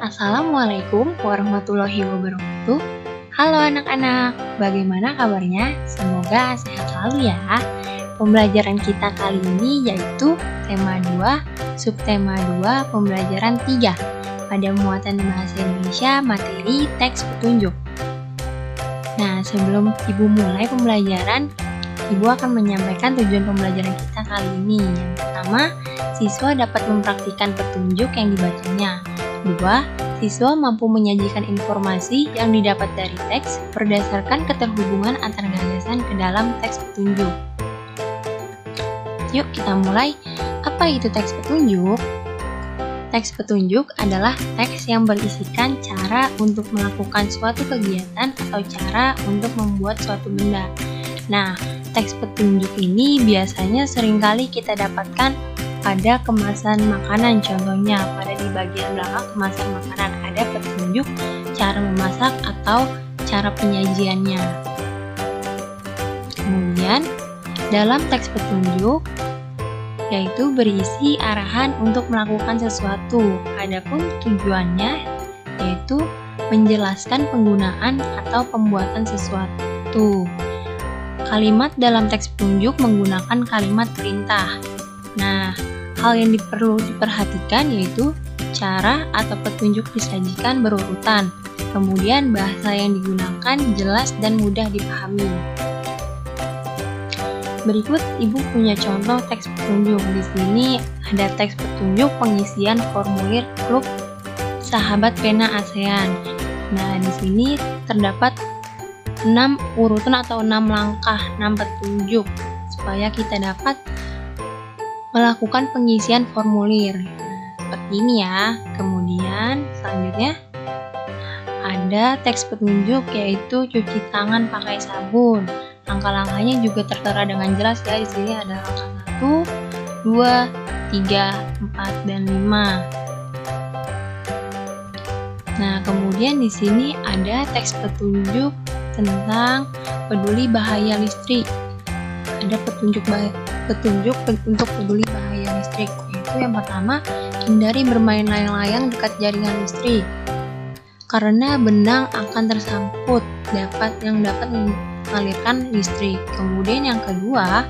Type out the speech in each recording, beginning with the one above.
Assalamualaikum warahmatullahi wabarakatuh. Halo anak-anak, bagaimana kabarnya? Semoga sehat selalu ya. Pembelajaran kita kali ini yaitu tema 2, subtema 2, pembelajaran 3 pada muatan bahasa Indonesia materi teks petunjuk. Nah, sebelum Ibu mulai pembelajaran, Ibu akan menyampaikan tujuan pembelajaran kita kali ini. Yang pertama, siswa dapat mempraktikkan petunjuk yang dibacanya. 2. Siswa mampu menyajikan informasi yang didapat dari teks berdasarkan keterhubungan antar gagasan ke dalam teks petunjuk. Yuk kita mulai. Apa itu teks petunjuk? Teks petunjuk adalah teks yang berisikan cara untuk melakukan suatu kegiatan atau cara untuk membuat suatu benda. Nah, teks petunjuk ini biasanya seringkali kita dapatkan pada kemasan makanan, contohnya pada di bagian belakang kemasan makanan ada petunjuk cara memasak atau cara penyajiannya. Kemudian dalam teks petunjuk yaitu berisi arahan untuk melakukan sesuatu. Adapun tujuannya yaitu menjelaskan penggunaan atau pembuatan sesuatu. Kalimat dalam teks petunjuk menggunakan kalimat perintah. Nah, hal yang perlu diperhatikan yaitu cara atau petunjuk disajikan berurutan. Kemudian bahasa yang digunakan jelas dan mudah dipahami. Berikut Ibu punya contoh teks petunjuk. Di sini ada teks petunjuk pengisian formulir klub Sahabat Pena ASEAN. Nah, di sini terdapat 6 urutan atau 6 langkah, 6 petunjuk supaya kita dapat melakukan pengisian formulir. Seperti ini ya. Kemudian selanjutnya ada teks petunjuk yaitu cuci tangan pakai sabun. Langkah-langkahnya juga tertera dengan jelas ya. Di sini ada langkah 1, 2, 3, 4 dan 5. Nah, kemudian di sini ada teks petunjuk tentang peduli bahaya listrik. Ada petunjuk untuk peduli bahaya listrik, yaitu yang pertama, hindari bermain layang-layang dekat jaringan listrik karena benang akan tersangkut yang dapat mengalirkan listrik. Kemudian yang kedua,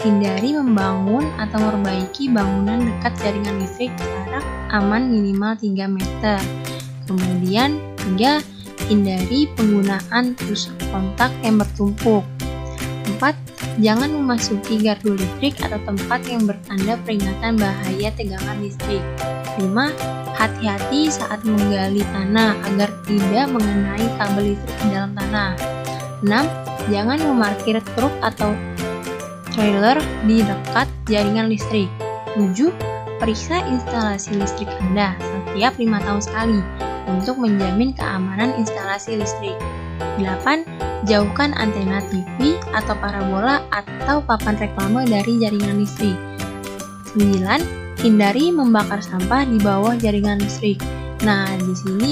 hindari membangun atau memperbaiki bangunan dekat jaringan listrik jarak aman minimal 3 meter. Kemudian 3, hindari penggunaan tusuk kontak yang bertumpuk. 4. Jangan memasuki gardu listrik atau tempat yang bertanda peringatan bahaya tegangan listrik. 5. Hati-hati saat menggali tanah agar tidak mengenai kabel listrik di dalam tanah. 6. Jangan memarkir truk atau trailer di dekat jaringan listrik. 7. Periksa instalasi listrik Anda setiap 5 tahun sekali untuk menjamin keamanan instalasi listrik. 8. Jauhkan antena TV atau parabola atau papan reklame dari jaringan listrik. 9. Hindari membakar sampah di bawah jaringan listrik. Nah, di sini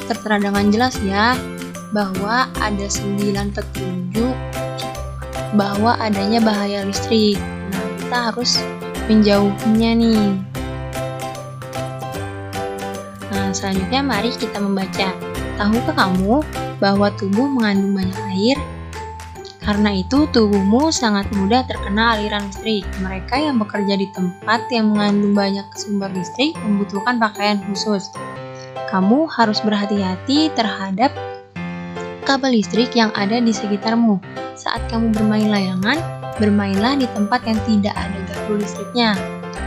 tertera dengan jelas ya bahwa ada 9 petunjuk bahwa adanya bahaya listrik. Nah, kita harus menjauhinya nih. Nah, selanjutnya mari kita membaca. Tahukah kamu bahwa tubuh mengandung banyak air? Karena itu tubuhmu sangat mudah terkena aliran listrik. Mereka yang bekerja di tempat yang mengandung banyak sumber listrik membutuhkan pakaian khusus. Kamu harus berhati-hati terhadap kabel listrik yang ada di sekitarmu. Saat kamu bermain layangan, bermainlah di tempat yang tidak ada gardu listriknya.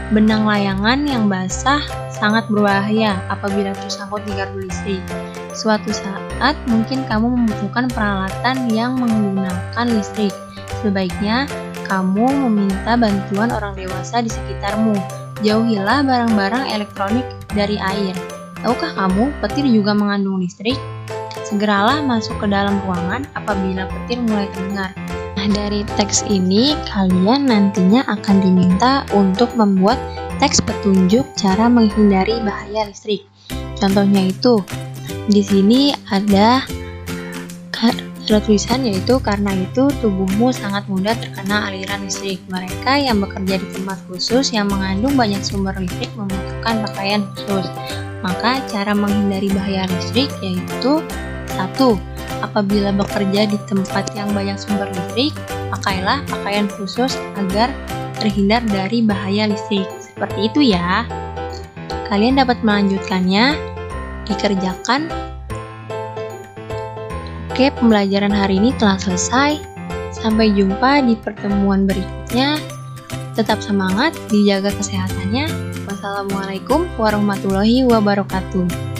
Benang layangan yang basah sangat berbahaya apabila tersangkut di gardu listrik. Suatu saat mungkin kamu membutuhkan peralatan yang menggunakan listrik. Sebaiknya kamu meminta bantuan orang dewasa di sekitarmu. Jauhilah barang-barang elektronik dari air. Tahukah kamu petir juga mengandung listrik? Segeralah masuk ke dalam ruangan apabila petir mulai terdengar. Nah, dari teks ini kalian nantinya akan diminta untuk membuat teks petunjuk cara menghindari bahaya listrik. Contohnya itu di sini ada surat tulisan, yaitu karena itu tubuhmu sangat mudah terkena aliran listrik. Mereka yang bekerja di tempat khusus yang mengandung banyak sumber listrik membutuhkan pakaian khusus. Maka cara menghindari bahaya listrik yaitu 1. Apabila bekerja di tempat yang banyak sumber listrik, pakailah pakaian khusus agar terhindar dari bahaya listrik. Seperti itu ya. Kalian dapat melanjutkannya, dikerjakan. Oke, pembelajaran hari ini telah selesai. Sampai jumpa di pertemuan berikutnya. Tetap semangat, dijaga kesehatannya. Wassalamualaikum warahmatullahi wabarakatuh.